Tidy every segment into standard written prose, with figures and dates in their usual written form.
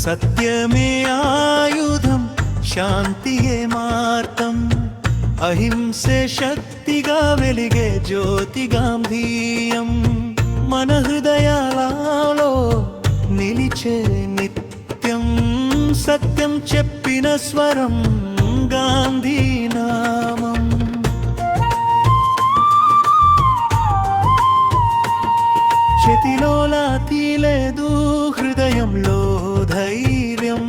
సత్యమే ఆయుధం, శాంతియే మార్గం, అహింసే శక్తిగా వెలిగే జ్యోతి గాంధీయం. మన హృదయాలలో నిలిచే నిత్యం, సత్యం చెప్పిన స్వరం గాంధీ నామం. చేతిలో లాఠీ లేదు, హృదయంలో ధైర్యం,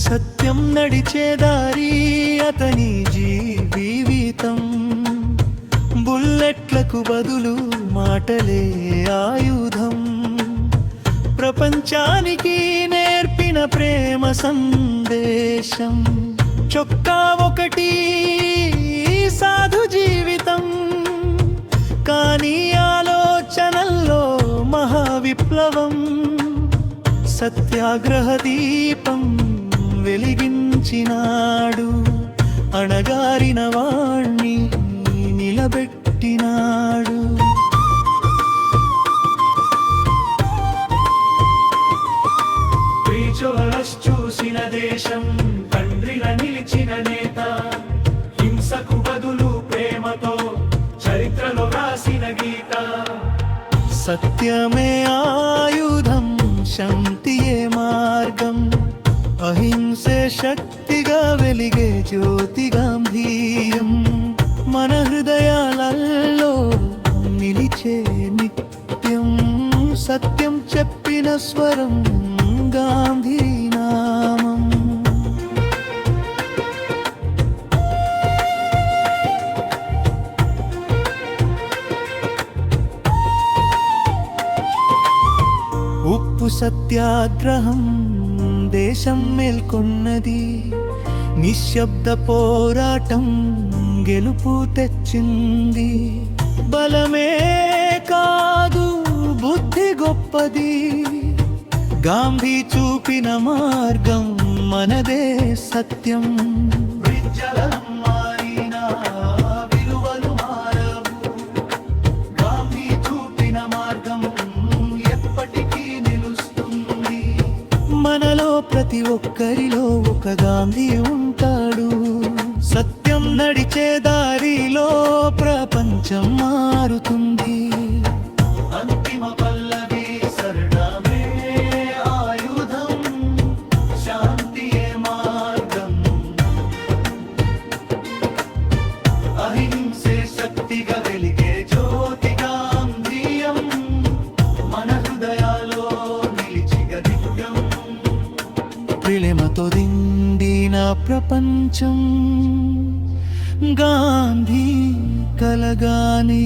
సత్యం నడిచే దారి అతని జీవితం. బుల్లెట్లకు బదులు మాటలే ఆయుధం, ప్రపంచానికి నేర్పిన ప్రేమ సందేశం. చొక్కా ఒకటి సాధు జీవితం, కానీ ఆలోచనల్లో మహావిప్లవం. సత్యాగ్రహ దీపం వెలిగించినాడు, అణగారిన వాణ్ణి నిలబెట్టినాడు. చూసిన దేశం, తండ్రిగా నిలిచిన నేత, హింసకు బదులు ప్రేమతో చరిత్రలో రాసిన గీత. సత్యమే ఆయుధం, శాంతియే మార్గం, అహింసే శక్తిగా వెలిగే జ్యోతి గాంధీయం. మన హృదయాలలో నిలిచే నిత్యం, సత్యం చెప్పిన స్వరం గాంధీ నామం. ఉప్పు సత్యాగ్రహం దేశం మేల్కొన్నది, నిశ్శబ్ద పోరాటం గెలుపు తెచ్చింది. బలమే కాదు బుద్ధి గొప్పది, గాంధీ చూపిన మార్గం మనదే సత్యం. విలువలు మారవు, గాంధీ చూపిన మార్గం ఎప్పటికీ నిలుస్తుంది. మనలో ప్రతి ఒక్కరిలో ఒక గాంధీ ఉంటాడు, సత్యం నడిచే దారిలో ప్రపంచం మారుతుంది. అంతిమ పల్లవి సరళమే ఆయుధం, శాంతియే మార్గం, అహింసే శక్తిగా వెలిగే జ్యోతి గాంధీయం. మన హృదయాల్లో నిలిచిన దివ్యం, ప్రేమతో నిండిన ప్రపంచం గాంధీ కలగానే.